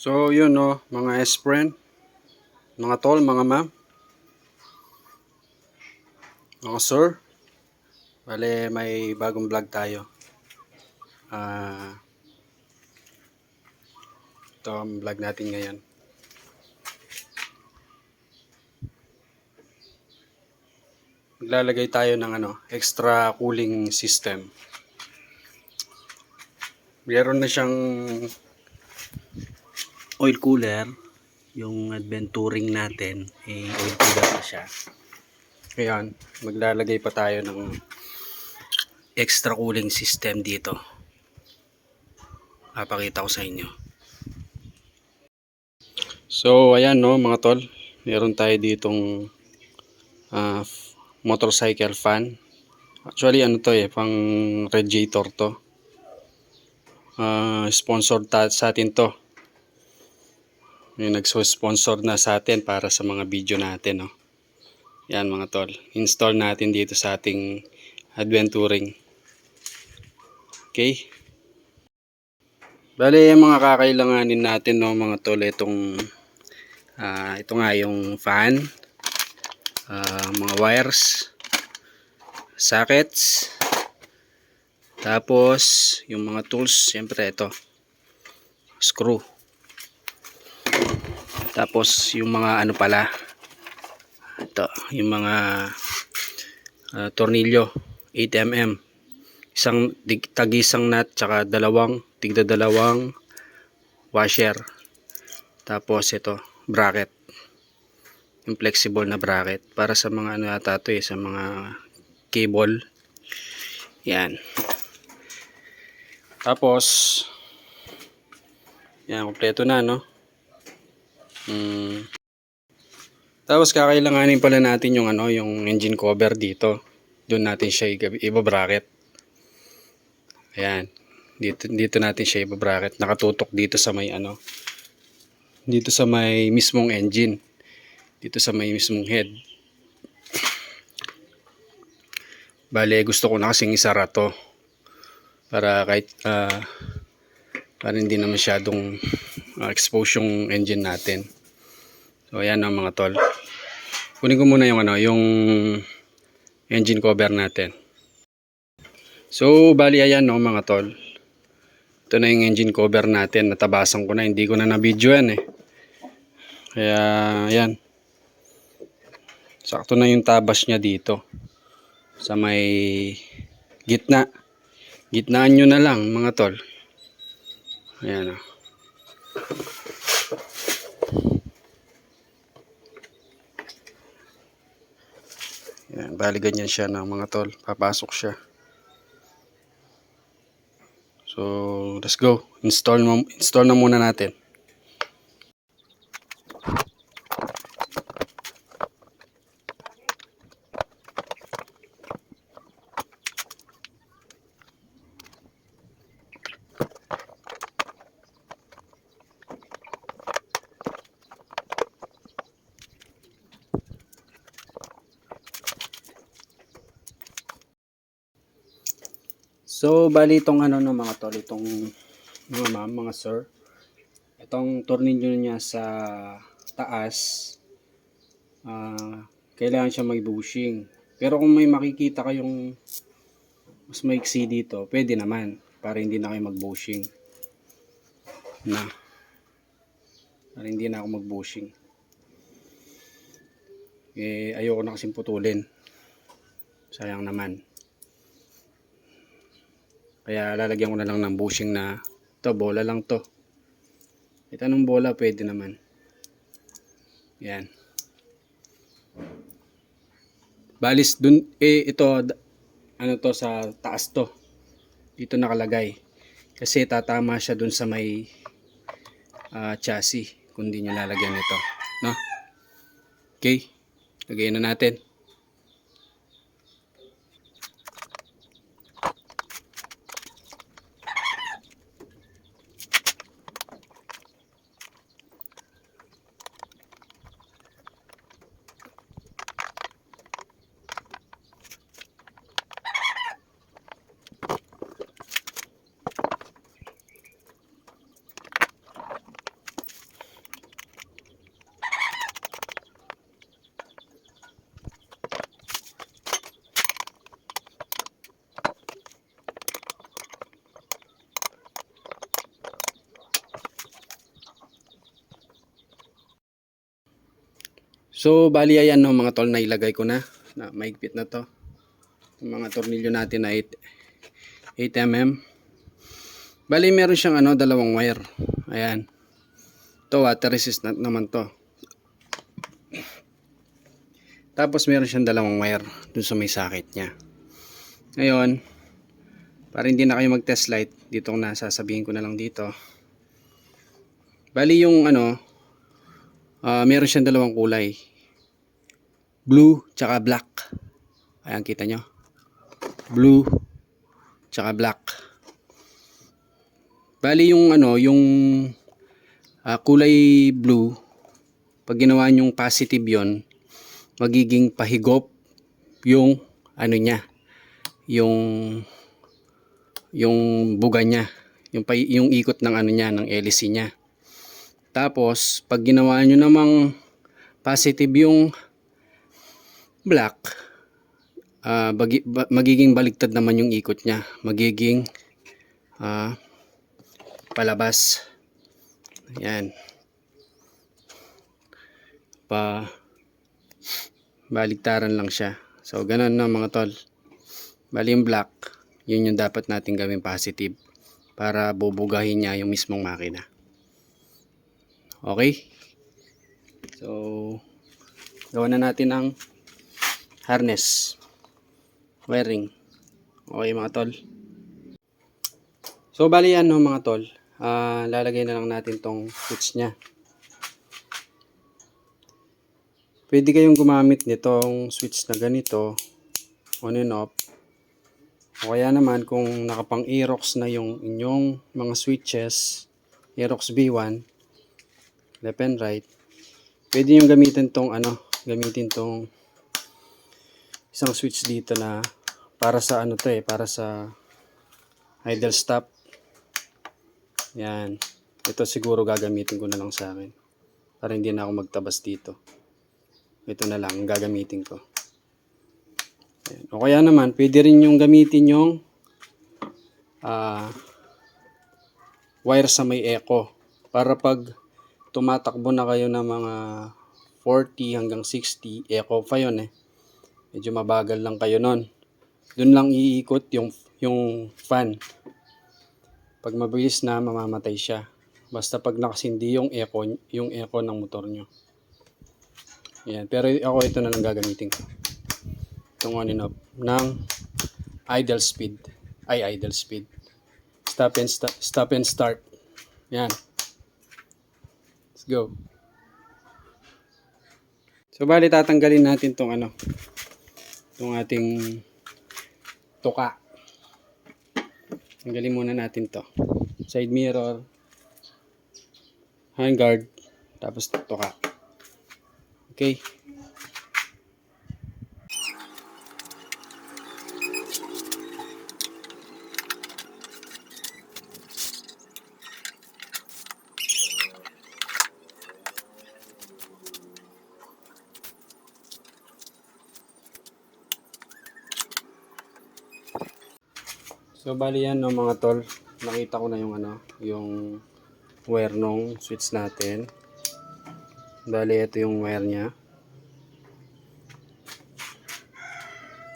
So yun no, mga S-friend, mga tol, mga ma'am, mga sir. Bale may bagong vlog tayo. Ito ang vlog natin ngayon. Maglalagay tayo ng extra cooling system. Meron na siyang oil cooler. Yung adventuring natin, oil cooler na siya. Ngayon, maglalagay pa tayo ng extra cooling system dito. Papakita ko sa inyo. So, ayan no mga tol. Meron tayo ditong motorcycle fan. Actually, to pang radiator to. Sponsored sa atin to. May nagso-sponsor na sa atin para sa mga video natin, no. Yan mga tol. Install natin dito sa ating adventuring. Okay? Bale, yung mga kakailanganin natin, no, mga tol, ito nga yung fan, mga wires, sockets, tapos yung mga tools, siyempre ito, screw, tapos yung mga ito, yung mga tornilyo, 8mm, tag-isang nut, tsaka tigda dalawang washer, tapos ito, bracket, yung flexible na bracket para sa mga yata ito sa mga cable. Yan. Tapos yan, kompleto na, no. Tapos kakailanganin pala natin yung yung engine cover dito. Doon natin siya iba-bracket. Ayan. Dito natin siya iba-bracket. Nakatutok dito sa may dito sa may mismong engine. Dito sa may mismong head. Bale, gusto ko na kasing isara to. Para kahit para hindi na masyadong expose yung engine natin. So ayan mga tol. Kunin ko muna yung engine cover natin. So bali ayan mga tol. Ito na yung engine cover natin. Natabasan ko na, hindi ko na na-videoan Kaya ayan. Sakto na yung tabas niya dito. Sa may gitna. Gitnaan nyo na lang mga tol. Ayan Ayan, bali ganyan siya mga tol. Papasok siya. So, let's go. Install na muna natin. So, bali itong mga tol, itong mga ma'am, mga sir. Itong tornilyo niya sa taas, kailangan siya may bushing. Pero kung may makikita kayong mas maiksi dito, pwede naman para hindi na kayo mag-bushing. Para hindi na ako mag-bushing. Ayoko na kasing putulin. Sayang naman. Kaya lalagyan ko na lang ng bushing na bola lang to. Ito anong bola, pwede naman. Yan. Balis dun, ito, to sa taas to. Dito nakalagay. Kasi tatama siya dun sa may chassis. Kung di nyo lalagyan ito. No? Okay. Lagayin na natin. So bali ayan no mga tol, na ilagay ko na maigpit na to. Yung mga tornilyo natin na 8mm. Bali meron siyang dalawang wire. Ayan. To water resistant naman to. Tapos meron siyang dalawang wire dun sa may socket niya. Ngayon, para hindi na kayo mag-test light, dito ko na sasabihin ko na lang dito. Bali yung meron siyang dalawang kulay. Blue tsaka black. Ayan, kita nyo. Blue tsaka black. Bali yung yung kulay blue, pag ginawa nyong positive yon, magiging pahigop yung niya, yung buga niya, yung ikot ng niya, ng LC niya. Tapos pag ginawa nyo namang positive yung black, magiging baligtad naman yung ikot niya, magiging palabas. Ayan, baligtaran lang siya. So ganun na mga tol. Bali yung black, yun yung dapat natin gawing positive para bubugahin niya yung mismong makina. Okay? So gawa na natin ang harness wiring. Okay mga tol. So bali yan no mga tol, lalagay na lang natin tong switch nya. Pwede kayong gumamit nitong switch na ganito, on and off. O kaya naman kung nakapang Aerox na yung inyong mga switches, Aerox B1, left and right, pwede yung gamitin tong isang switch dito na para sa para sa idle stop. Yan. Ito siguro gagamitin ko na lang sa akin para hindi na ako magtabas dito. Ito na lang ang gagamitin ko. Ayan. O kaya naman pwede rin yung gamitin yung wire sa may echo para pag tumatakbo na kayo ng mga 40 hanggang 60, echo pa yun medyo mabagal lang kayo nun. Doon lang iikot yung fan. Pag mabilis na, mamamatay siya. Basta pag nakasindi yung echo ng motor nyo. Yan. Pero ako ito na lang gagamitin ko. Itong on and off ng idle speed. Stop and start. Yan. Let's go. So bali tatanggalin natin tong ating tuka. Tanggalin muna natin to. Side mirror, handguard, tapos tuka. Okay. So bali yan no mga tol, nakita ko na yung wire nung switch natin. Bali ito yung wire nya.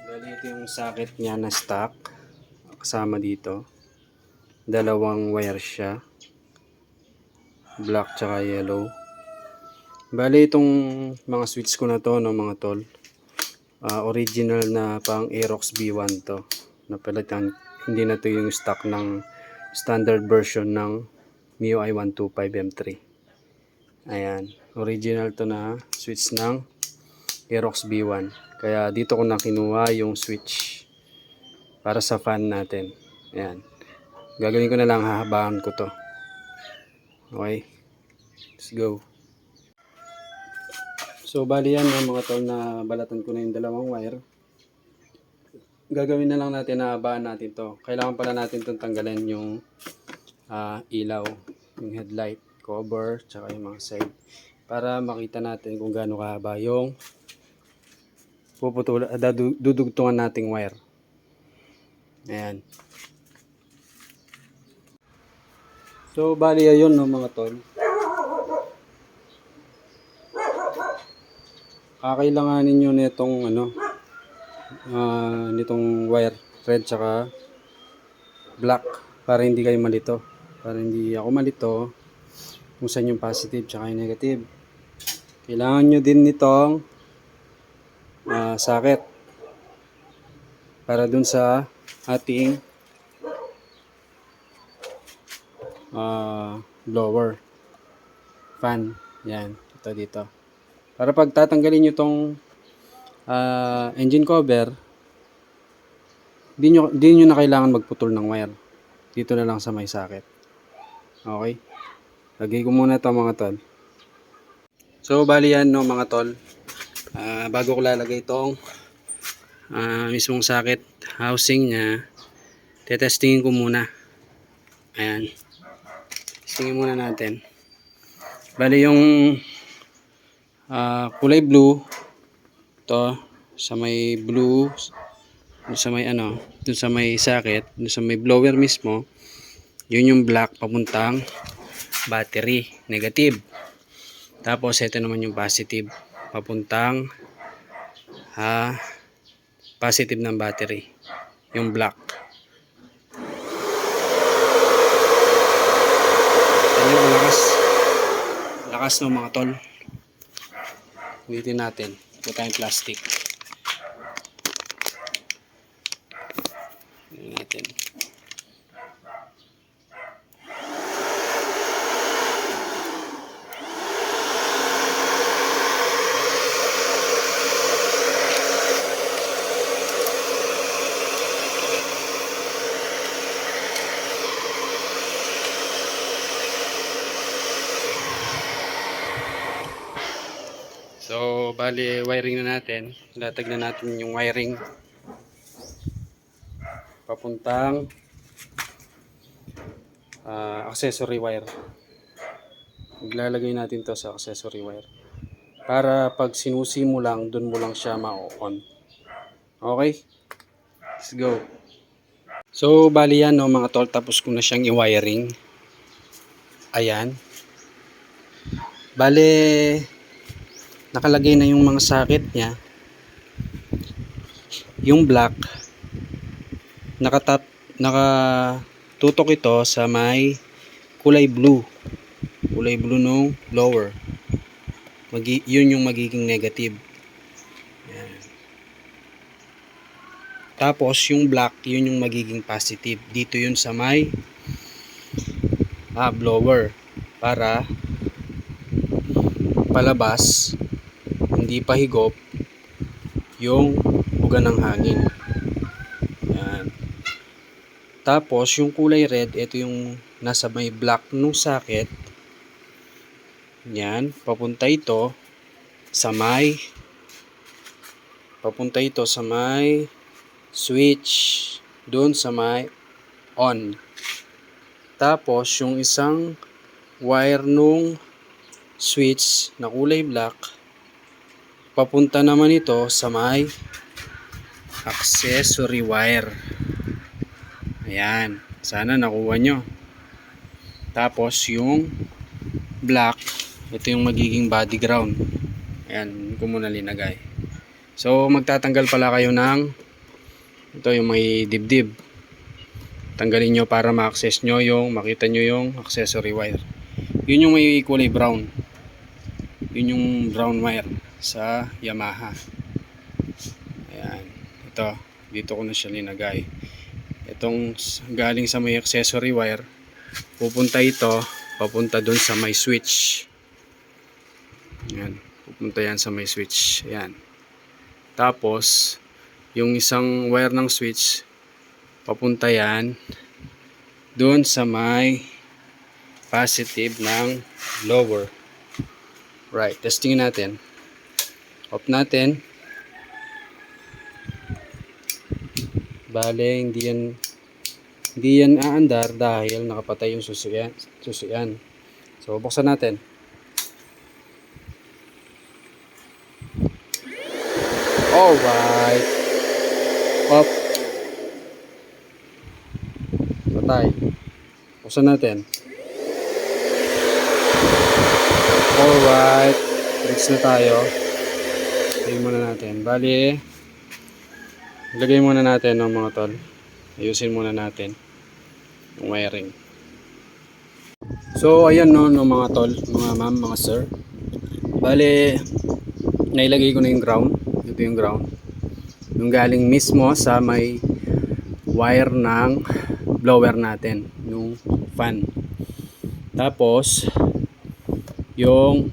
Bali ito yung socket nya na stock kasama dito. Dalawang wire siya, black tsaka yellow. Bali itong mga switch ko na to no mga tol, original na pang Aerox B1 to, napalitan. Hindi na to yung stock ng standard version ng MIUI 125 M3. Ayan, original to na switch ng Aerox B1. Kaya dito ko na kinuha yung switch para sa fan natin. Ayan, gagawin ko na lang, hahabaan ko to. Okay, let's go. So bali yan mga tol, na balatan ko na yung dalawang wire. Gagawin na lang natin, nahabaan natin to. Kailangan pala natin itong tanggalin yung ilaw, yung headlight cover, tsaka yung mga side, para makita natin kung gaano kahaba yung dudugtungan nating wire. Ayan. So bali ayun no mga tol. kakailanganin nyo nitong nitong wire red tsaka black para hindi kayo malito. Para hindi ako malito kung saan yung positive tsaka yung negative. Kailangan nyo din nitong socket para dun sa ating blower fan. Yan, ito dito. Para pag tatanggalin nyo tong engine cover, di nyo na kailangan magputol ng wire. Dito na lang sa may socket. Okay? Lagay ko muna ito mga tol. So, bali yan no mga tol. Bago ko lalagay itong mismong socket housing nya, tetestingin ko muna. Ayan. Testingin muna natin. Bali yung kulay blue, to sa may blue, dun sa may dun sa may socket, dun sa may blower mismo, yun yung black papuntang battery, negative. Tapos ito naman yung positive, papuntang positive ng battery, yung black. Ito yung lakas ng mga tol. Ulitin natin. Ito tayong plastic. Ulitin natin. So, bali wiring na natin. Latag na natin yung wiring papuntang accessory wire. Iglalagay natin to sa accessory wire. Para pag sinusi mo lang, dun mo lang siya ma-on. Okay? Let's go. So, bali yan no mga tol. Tapos ko na siyang i-wiring. Ayan. Bali nakalagay na yung mga socket niya. Yung black nakatutok ito sa may kulay blue nung blower. Yun yung magiging negative. Yan. Tapos yung black, yun yung magiging positive. Dito yun sa may blower para palabas, hindi pahigop yung buga ng hangin. Yan. Tapos yung kulay red, ito yung nasa may black nung socket. Yan, papunta ito sa may switch doon sa may on. Tapos yung isang wire nung switch na kulay black, papunta naman ito sa may accessory wire. Ayan, sana nakuha nyo. Tapos yung black, ito yung magiging body ground. Ayan, ko muna linagay. So magtatanggal pala kayo ng ito yung may dibdib. Tanggalin nyo para ma-access nyo yung, makita nyo yung accessory wire. Yun yung may kulay brown. Yun yung brown wire sa Yamaha. Ayan. Ito, dito ko na siya linagay. Itong galing sa may accessory wire, pupunta ito, papunta doon sa may switch. Ayan. Pupunta yan sa may switch. Ayan. Tapos, yung isang wire ng switch, papunta yan doon sa may positive ng blower. Right, testingin natin. Off natin. Bale, hindi yan aandar dahil nakapatay yung susian. So, buksan natin. Alright. Off. Patay. Buksan natin. Alright. Bridge na tayo. Patayin muna natin. Bali, ilagay muna natin ng mga tol. Ayusin muna natin yung wiring. So ayan no, no mga tol, mga ma'am, mga sir. Bali, nailagay ko na yung ground. Ito yung ground. Yung galing mismo sa may wire ng blower natin, yung fan. Tapos yung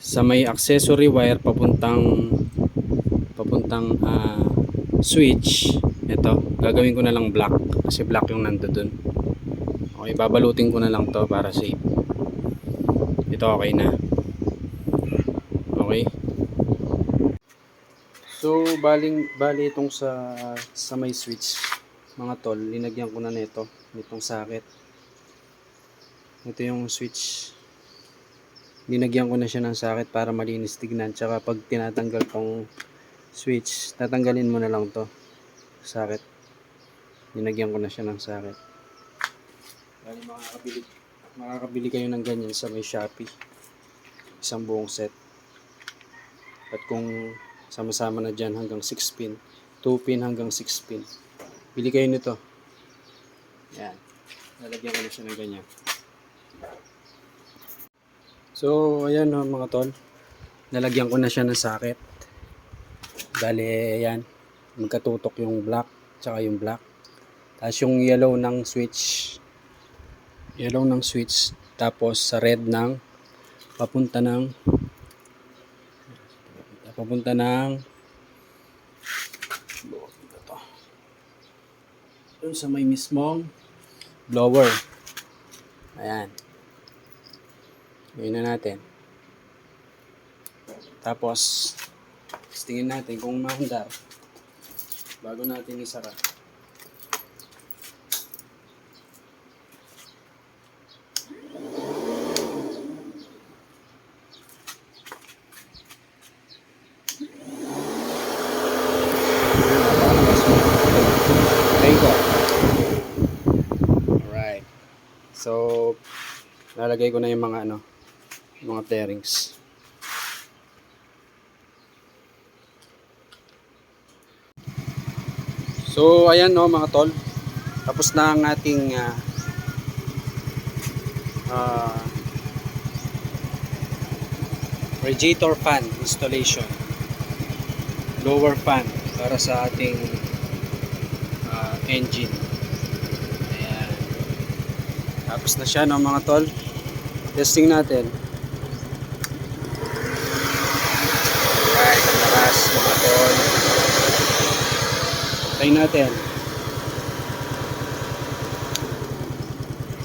sa may accessory wire papuntang switch, ito gagawin ko na lang black kasi black yung nandoon. Okay, babalutin ko na lang to para safe. Ito okay na. Okay, so bali itong sa may switch mga tol, linagyan ko na nito nitong socket. Ito yung switch, linagyan ko na siya ng socket para malinis tignan. Tsaka pag tinatanggal tong switch, tatanggalin mo na lang to socket. Linagyan ko na siya ng socket. Bali makakabili kayo ng ganyan sa may Shopee, isang buong set. At kung sama-sama na dyan hanggang 6 pin, 2 pin hanggang 6 pin, bili kayo nito. Yan, lalagyan ko na siya ng ganyan. So ayan no, mga tol, nalagyan ko na siya ng socket. Bale ayan, magkatutok yung black tsaka yung black. Tapos yung yellow ng switch, tapos sa red ng papunta ng dun sa may mismong blower. Ayan, gawin na natin. Tapos tingin natin kung maandar bago natin isara. Alright, so lalagay ko na yung mga mga bearings. So ayan no mga tol, tapos na ang ating radiator fan installation, blower fan para sa ating engine. Ayan, tapos na siya no mga tol. Testing natin. Alright, ang lakas mga tol. Try natin.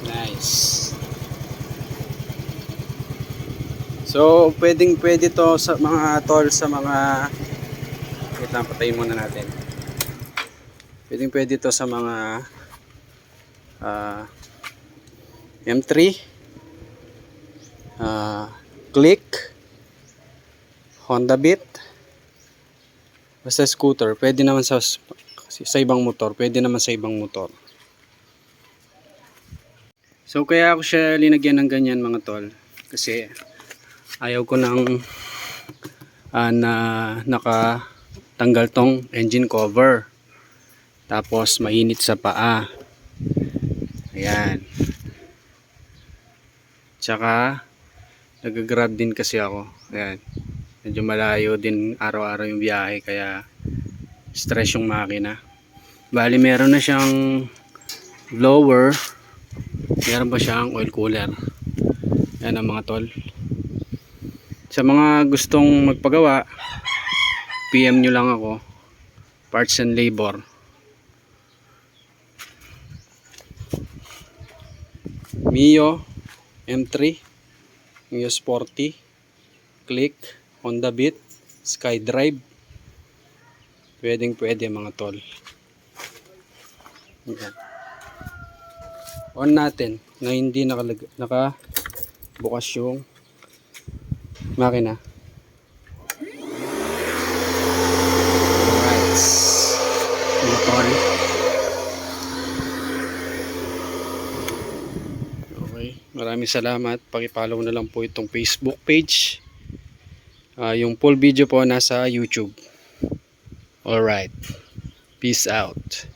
Nice. So pwede to sa mga tol, sa mga, wait lang, patayin muna natin. Pwede to sa mga M3, Click, Honda Beat, basta scooter. Pwede naman sa ibang motor, pwede naman sa ibang motor. So kaya ako siya linagyan ng ganyan mga tol, kasi ayaw ko nang na nakatanggal tong engine cover, tapos mainit sa paa. Ayan, tsaka nag-grab din kasi ako. Ayan, medyo malayo din araw-araw yung biyahe, kaya stress yung makina. Bali meron na siyang blower, meron pa siyang oil cooler. Yan ang mga tol. Sa mga gustong magpagawa, PM nyo lang ako, parts and labor. Mio M3, Mio Sporty, Click, Honda Beat, SkyDrive, pwede mga tol. Yan. On natin na hindi nakabukas yung makina. Alright, mga tol. Okay. Maraming salamat. Paki-follow na lang po itong Facebook page. Yung full video po nasa YouTube. Alright. Peace out.